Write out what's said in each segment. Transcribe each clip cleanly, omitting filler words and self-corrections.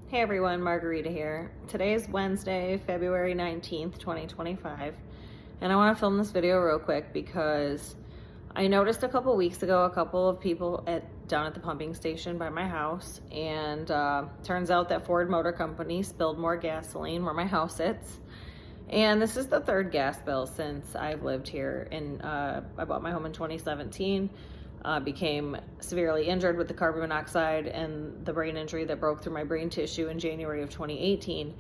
Hey everyone, Margarita here. Today is Wednesday, February 19th, 2025, and I want to film this video real quick because I noticed a couple weeks ago a couple of people down at the pumping station by my house, and turns out that Ford Motor Company spilled more gasoline where my house sits. And this is the third gas bill since I've lived here. I bought my home in 2017. Became severely injured with the carbon monoxide and the brain injury that broke through my brain tissue in January of 2018.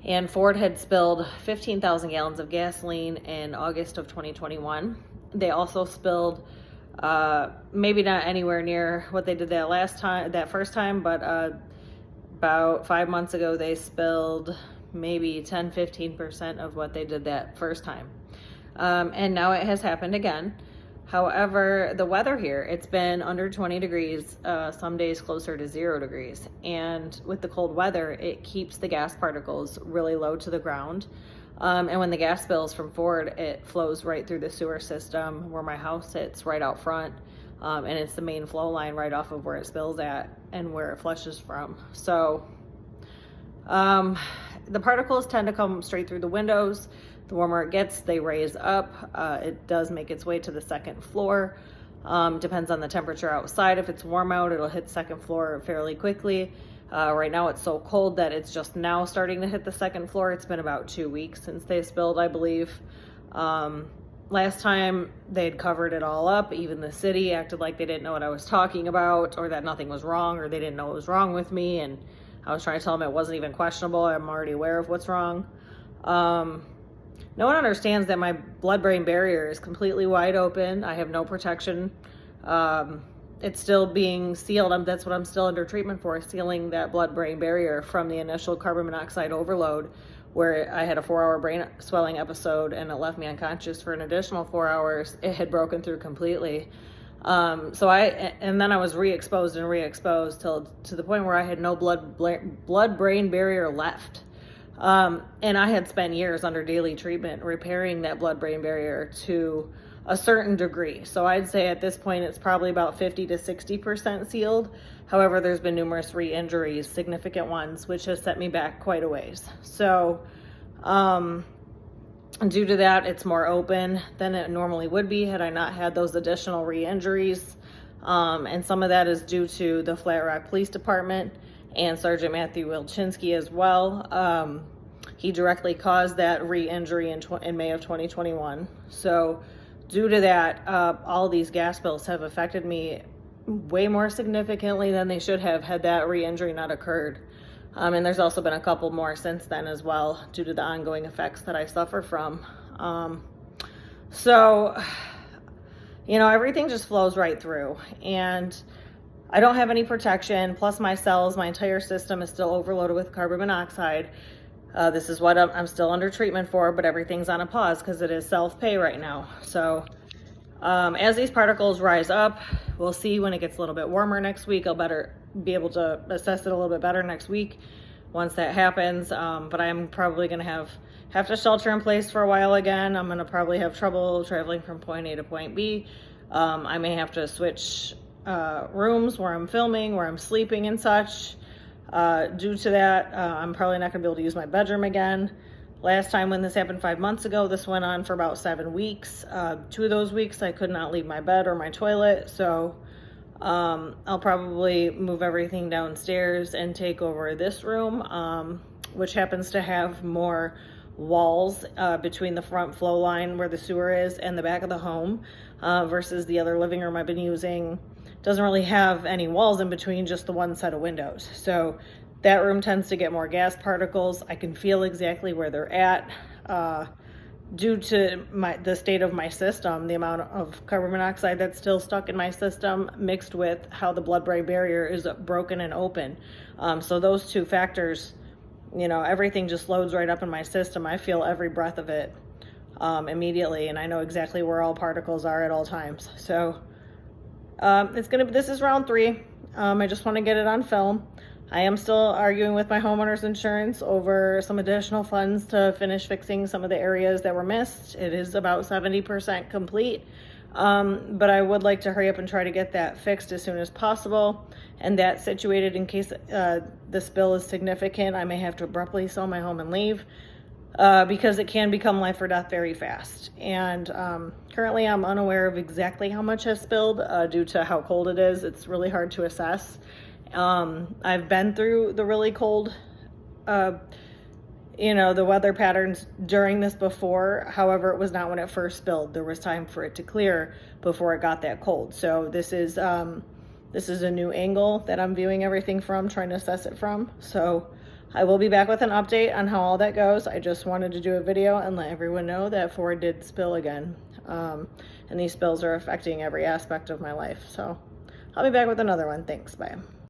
And Ford had spilled 15,000 gallons of gasoline in August of 2021. They also spilled, maybe not anywhere near what they did that first time, but about 5 months ago, they spilled maybe 10-15% of what they did that first time. And now it has happened again. However, the weather here, it's been under 20 degrees, some days closer to 0 degrees. And with the cold weather, it keeps the gas particles really low to the ground. And when the gas spills from Ford, it flows right through the sewer system where my house sits right out front. And it's the main flow line right off of where it spills at and where it flushes from. So the particles tend to come straight through the windows. The warmer it gets, they raise up. It does make its way to the second floor. Depends on the temperature outside. If it's warm out, it'll hit second floor fairly quickly. Right now it's so cold that it's just now starting to hit the second floor. It's been about 2 weeks since they spilled, I believe. Last time they'd covered it all up. Even the city acted like they didn't know what I was talking about, or that nothing was wrong, or they didn't know what was wrong with me. And I was trying to tell them it wasn't even questionable. I'm already aware of what's wrong. No one understands that my blood-brain barrier is completely wide open. I have no protection. It's still being sealed. That's what I'm still under treatment for, sealing that blood-brain barrier from the initial carbon monoxide overload, where I had a 4-hour brain swelling episode and it left me unconscious for an additional 4 hours. It had broken through completely. And then I was re-exposed to the point where I had no blood-brain barrier left. And I had spent years under daily treatment repairing that blood-brain barrier to a certain degree. So I'd say at this point it's probably about 50 to 60% sealed. However, there's been numerous re-injuries, significant ones, which has set me back quite a ways. So due to that, it's more open than it normally would be had I not had those additional re-injuries. And some of that is due to the Flat Rock Police Department and Sergeant Matthew Wilczynski as well. He directly caused that re-injury in May of 2021. So due to that, all these gas bills have affected me way more significantly than they should have had that re-injury not occurred. And there's also been a couple more since then as well, due to the ongoing effects that I suffer from. So, everything just flows right through. And I don't have any protection, plus my cells, my entire system is still overloaded with carbon monoxide. This is what I'm still under treatment for, but everything's on a pause because it is self-pay right now. So as these particles rise up, we'll see when it gets a little bit warmer next week. I'll be able to assess it a little bit better next week once that happens. But I'm probably going to have to shelter in place for a while again. I'm going to probably have trouble traveling from point A to point B. I may have to switch rooms where I'm filming, where I'm sleeping and such. Due to that, I'm probably not going to be able to use my bedroom again. Last time when this happened 5 months ago, this went on for about 7 weeks. 2 of those weeks I could not leave my bed or my toilet, so I'll probably move everything downstairs and take over this room, which happens to have more walls between the front flow line where the sewer is and the back of the home, versus the other living room I've been using. Doesn't really have any walls in between, just the one set of windows. So that room tends to get more gas particles. I can feel exactly where they're at. Due to the state of my system, the amount of carbon monoxide that's still stuck in my system, mixed with how the blood-brain barrier is broken and open. So those two factors, everything just loads right up in my system. I feel every breath of it immediately, and I know exactly where all particles are at all times. So this is round 3. I just want to get it on film. I am still arguing with my homeowner's insurance over some additional funds to finish fixing some of the areas that were missed. It is about 70% complete. But I would like to hurry up and try to get that fixed as soon as possible, and that situated in case the spill is significant. I may have to abruptly sell my home and leave, because it can become life or death very fast. And currently I'm unaware of exactly how much has spilled due to how cold it is. It's really hard to assess. I've been through the really cold, the weather patterns during this before. However, it was not when it first spilled. There was time for it to clear before it got that cold. So this is a new angle that I'm viewing everything from, trying to assess it from. So I will be back with an update on how all that goes. I just wanted to do a video and let everyone know that Ford did spill again. And these spills are affecting every aspect of my life. So I'll be back with another one. Thanks. Bye.